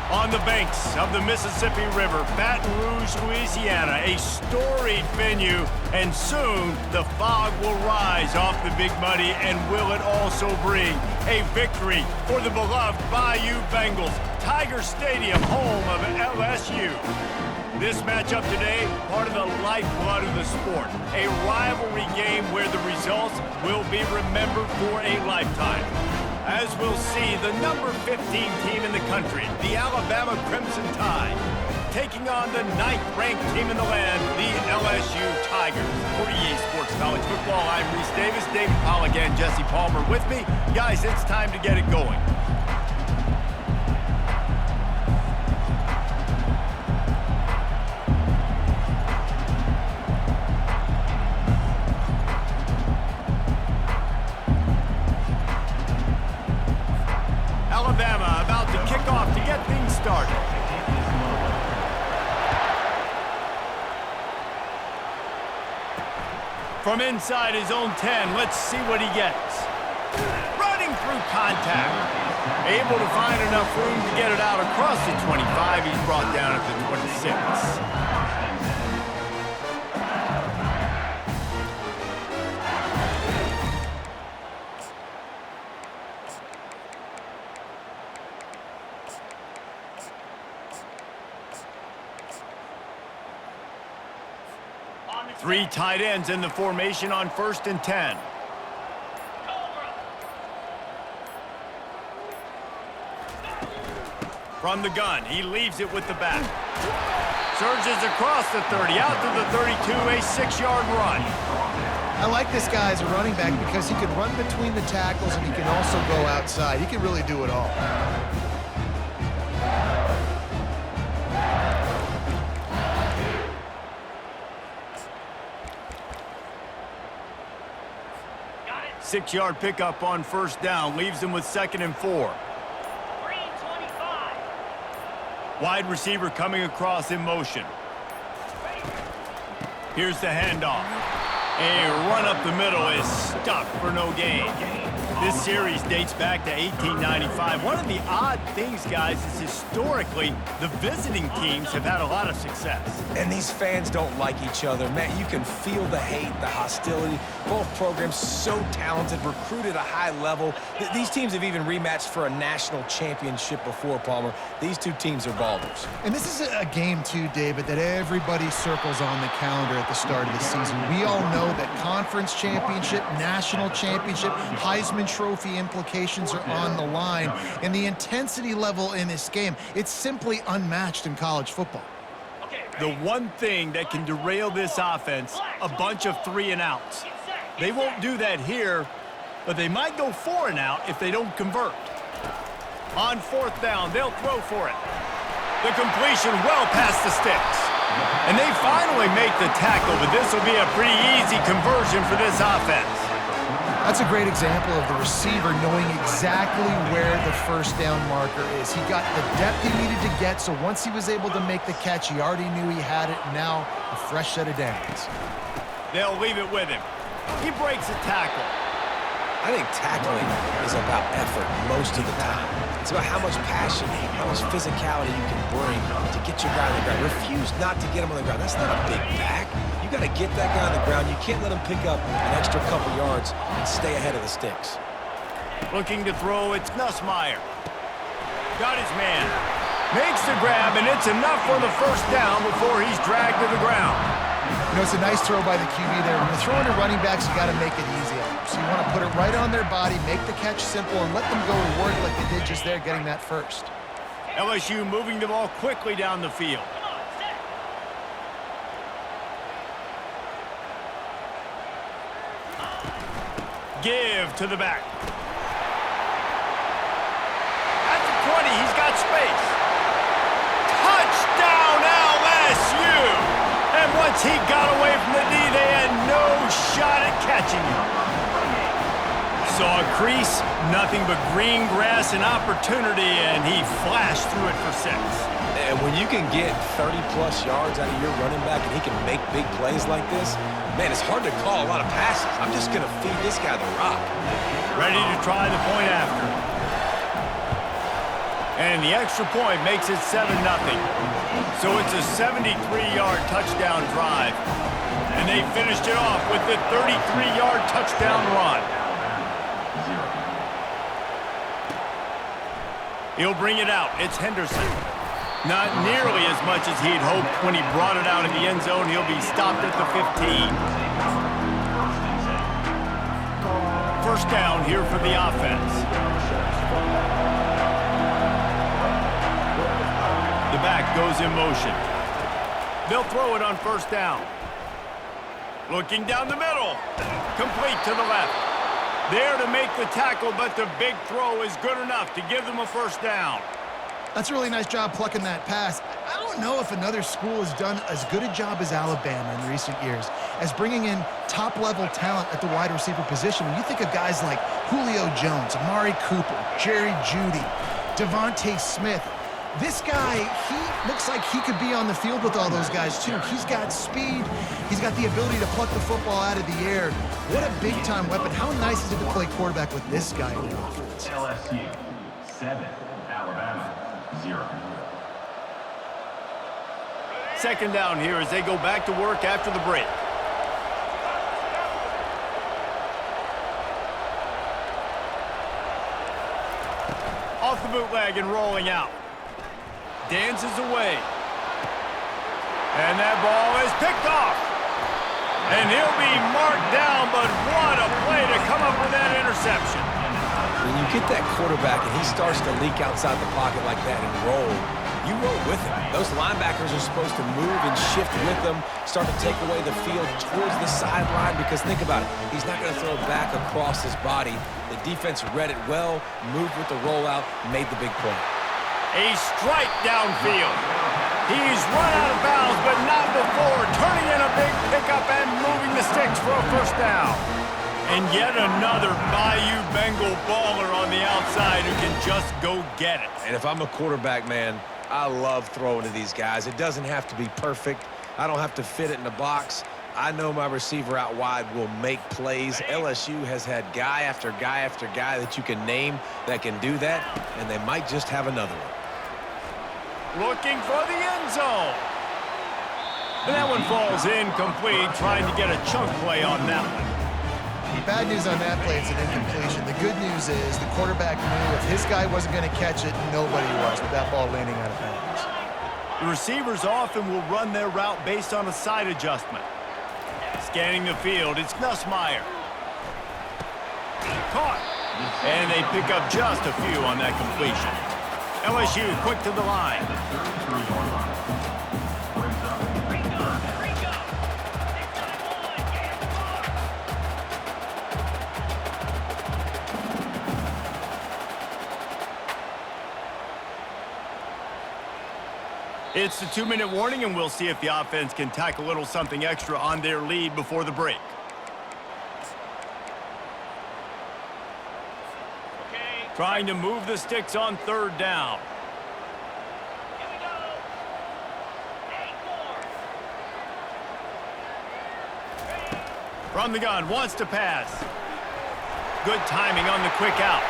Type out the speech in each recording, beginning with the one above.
On the banks of the Mississippi River, Baton Rouge, Louisiana, a storied venue, and soon the fog will rise off the Big Muddy, and will it also bring a victory for the beloved Bayou Bengals, Tiger Stadium, home of LSU. This matchup today, part of the lifeblood of the sport, a rivalry game where the results will be remembered for a lifetime. As we'll see, the number 15 team in the country, the Alabama Crimson Tide, taking on the 9th-ranked team in the land, the LSU Tigers. For EA Sports College Football, I'm Reese Davis, David Pollack, and Jesse Palmer with me. Guys, it's time to get it going. Alabama about to kick off to get things started. From inside his own 10, let's see what he gets. Running through contact. Able to find enough room to get it out across the 25. He's brought down at the 26. 3 tight ends in the formation on 1st and 10. From the gun, he leaves it with the back. Surges across the 30, out to the 32, a 6-yard run. I like this guy as a running back because he can run between the tackles and he can also go outside. He can really do it all. Six-yard pickup on 1st down, leaves him with 2nd and 4. Wide receiver coming across in motion. Here's the handoff. A run up the middle is stuck for no gain. This series dates back to 1895. One of the odd things, guys, is historically the visiting teams have had a lot of success. And these fans don't like each other. Man, you can feel the hate, the hostility. Both programs so talented, recruited at a high level. These teams have even rematched for a national championship before, Palmer. These two teams are ballers. And this is a game, too, David, that everybody circles on the calendar at the start of the season. We all know that conference championship, national championship, Heisman Trophy implications are on the line. And the intensity level in this game, it's simply unmatched in college football. The one thing that can derail this offense, a bunch of 3-and-outs. They won't do that here, but they might go 4-and-out if they don't convert. On 4th down, they'll throw for it. The completion well past the sticks. And they finally make the tackle, but this will be a pretty easy conversion for this offense. That's a great example of the receiver knowing exactly where the 1st down marker is. He got the depth he needed to get, so once he was able to make the catch, he already knew he had it, and now a fresh set of downs. They'll leave it with him. He breaks a tackle. I think tackling is about effort most of the time. It's about how much passion, how much physicality you can bring to get your guy on the ground. Refuse not to get him on the ground. That's not a big back. You got to get that guy on the ground. You can't let him pick up an extra couple yards and stay ahead of the sticks. Looking to throw, it's Nussmeier. Got his man. Makes the grab, and it's enough for the 1st down before he's dragged to the ground. You know, it's a nice throw by the QB there. When you're throwing to running backs, you got to make it easy. So you want to put it right on their body, make the catch simple, and let them go to work like they did just there, getting that 1st. LSU moving the ball quickly down the field. Give to the back. At the 20, he's got space. Touchdown, LSU! And once he got away from the D, they had no shot at catching him. Saw a crease, nothing but green grass and opportunity, and he flashed through it for 6. And when you can get 30-plus yards out of your running back and he can make big plays like this, man, it's hard to call a lot of passes. I'm just going to feed this guy the rock. Ready to try the point after. And the extra point makes it 7-0. So it's a 73-yard touchdown drive. And they finished it off with the 33-yard touchdown run. He'll bring it out. It's Henderson. Not nearly as much as he'd hoped when he brought it out of the end zone. He'll be stopped at the 15. First down here for the offense. The back goes in motion. They'll throw it on first down. Looking down the middle. Complete to the left. There to make the tackle, but the big throw is good enough to give them a first down. That's a really nice job plucking that pass. I don't know if another school has done as good a job as Alabama in recent years as bringing in top-level talent at the wide receiver position. When you think of guys like Julio Jones, Amari Cooper, Jerry Jeudy, Devontae Smith, this guy, he looks like he could be on the field with all those guys, too. He's got speed. He's got the ability to pluck the football out of the air. What a big-time weapon. How nice is it to play quarterback with this guy in the offense? LSU, 7, Alabama, 0. Second down here as they go back to work after the break. Off the bootleg and rolling out. Dances away. And that ball is picked off. And he'll be marked down, but what a play to come up with that interception. When you get that quarterback and he starts to leak outside the pocket like that and roll, you roll with him. Those linebackers are supposed to move and shift with them, start to take away the field towards the sideline, because think about it, he's not going to throw it back across his body. The defense read it well, moved with the rollout, made the big play. A strike downfield. He's run out of bounds, but not before turning in a big pickup and moving the sticks for a first down. And yet another Bayou Bengal baller on the outside who can just go get it. And if I'm a quarterback, man, I love throwing to these guys. It doesn't have to be perfect. I don't have to fit it in the box. I know my receiver out wide will make plays. LSU has had guy after guy after guy that you can name that can do that, and they might just have another one. Looking for the end zone. And that one falls incomplete, trying to get a chunk play on that one. Bad news on that play, it's an incompletion. The good news is the quarterback knew if his guy wasn't going to catch it, nobody was with that ball landing out of bounds. The receivers often will run their route based on a side adjustment. Scanning the field, it's Nussmeier. Caught. And they pick up just a few on that completion. LSU quick to the line. It's the 2-minute warning, and we'll see if the offense can tack a little something extra on their lead before the break. Trying to move the sticks on third down. Here we go. 8-4. From the gun, wants to pass. Good timing on the quick out.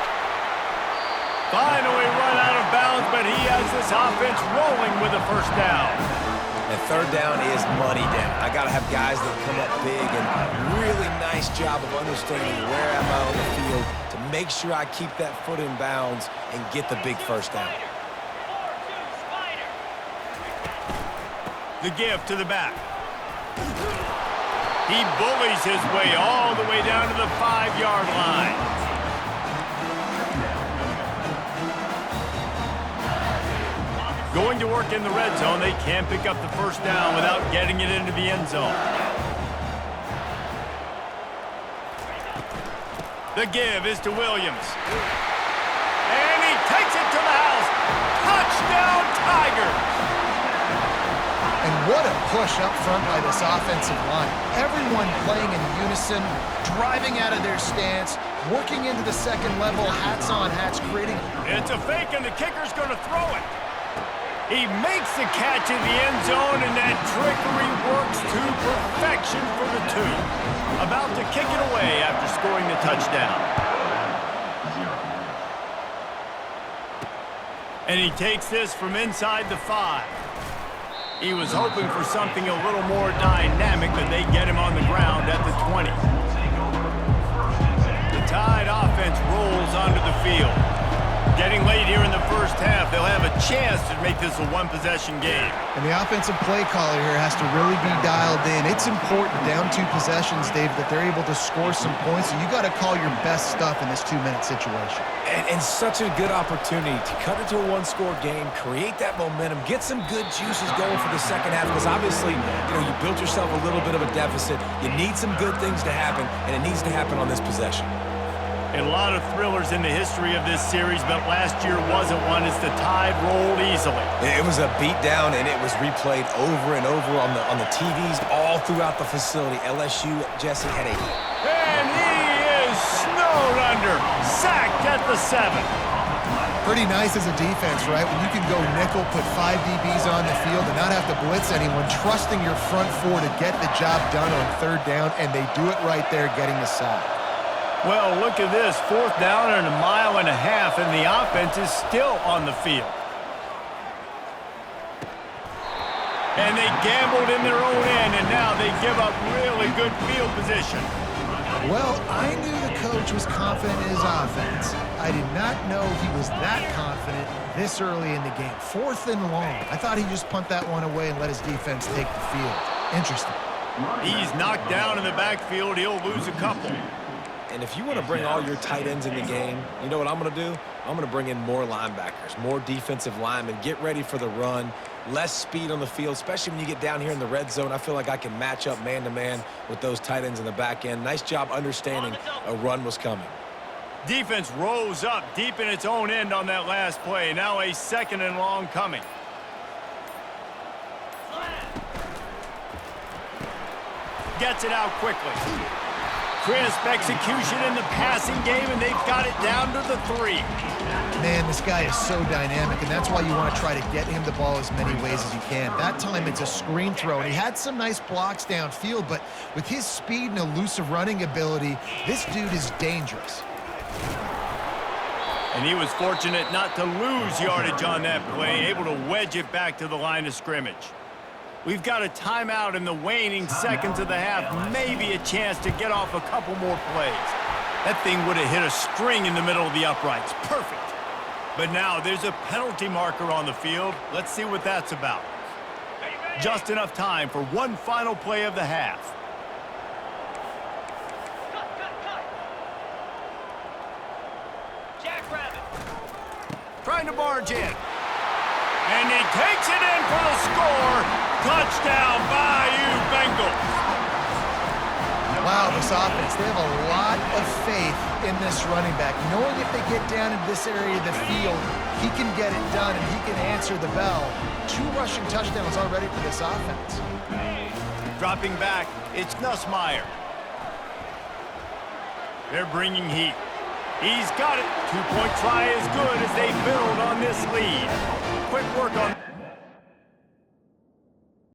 Finally run out of bounds, but he has this offense rolling with a first down. And third down is money down. I got to have guys that come up big, and really nice job of understanding where am I on the field to make sure I keep that foot in bounds and get the big first down. The give to the back. He bullies his way all the way down to the 5-yard line. Going to work in the red zone, they can't pick up the first down without getting it into the end zone. The give is to Williams. And he takes it to the house. Touchdown, Tigers! And what a push up front by this offensive line. Everyone playing in unison, driving out of their stance, working into the second level, hats on, hats creating. It's a fake, and the kicker's going to throw it. He makes the catch in the end zone, and that trickery works to perfection for the two. About to kick it away after scoring the touchdown. And he takes this from inside the 5. He was hoping for something a little more dynamic, but they get him on the ground at the 20. The Tide offense rolls onto the field. Getting late here in the first half, they'll have a chance to make this a one-possession game. And the offensive play caller here has to really be dialed in. It's important down 2 possessions, Dave, that they're able to score some points. So you got to call your best stuff in this 2-minute situation. And such a good opportunity to cut it to a 1-score game, create that momentum, get some good juices going for the second half, because obviously, you built yourself a little bit of a deficit. You need some good things to happen, and it needs to happen on this possession. A lot of thrillers in the history of this series, but last year wasn't one as the Tide rolled easily. It was a beatdown, and it was replayed over and over on the TVs all throughout the facility. LSU, Jesse, had a... And he is snowed under, sacked at the 7. Pretty nice as a defense, right? When you can go nickel, put 5 DBs on the field and not have to blitz anyone, trusting your front 4 to get the job done on 3rd down, and they do it right there, getting the sack. Well, look at this. 4th down and 1.5 miles, and the offense is still on the field. And they gambled in their own end, and now they give up really good field position. Well, I knew the coach was confident in his offense. I did not know he was that confident this early in the game. 4th and long. I thought he'd just punt that one away and let his defense take the field. Interesting. He's knocked down in the backfield. He'll lose a couple. And if you want to bring all your tight ends in the game, you know what I'm going to do? I'm going to bring in more linebackers, more defensive linemen, get ready for the run, less speed on the field, especially when you get down here in the red zone. I feel like I can match up man-to-man with those tight ends in the back end. Nice job understanding a run was coming. Defense rose up deep in its own end on that last play. Now a 2nd and long coming. Gets it out quickly. Crisp execution in the passing game, and they've got it down to the 3. Man, this guy is so dynamic, and that's why you want to try to get him the ball as many ways as you can. That time, it's a screen throw, and he had some nice blocks downfield, but with his speed and elusive running ability, this dude is dangerous. And he was fortunate not to lose yardage on that play, able to wedge it back to the line of scrimmage. We've got a timeout in the waning seconds of the half, maybe a chance to get off a couple more plays. That thing would have hit a string in the middle of the uprights. Perfect. But now there's a penalty marker on the field. Let's see what that's about. Just enough time for one final play of the half. Jackrabbit. Trying to barge in. And he takes it in for the score. Touchdown, Bayou Bengals. Wow, this offense, they have a lot of faith in this running back. Knowing if they get down in this area of the field, he can get it done and he can answer the bell. 2 rushing touchdowns already for this offense. Dropping back, it's Nussmeier. They're bringing heat. He's got it. 2-point try is good as they build on this lead. Quick work on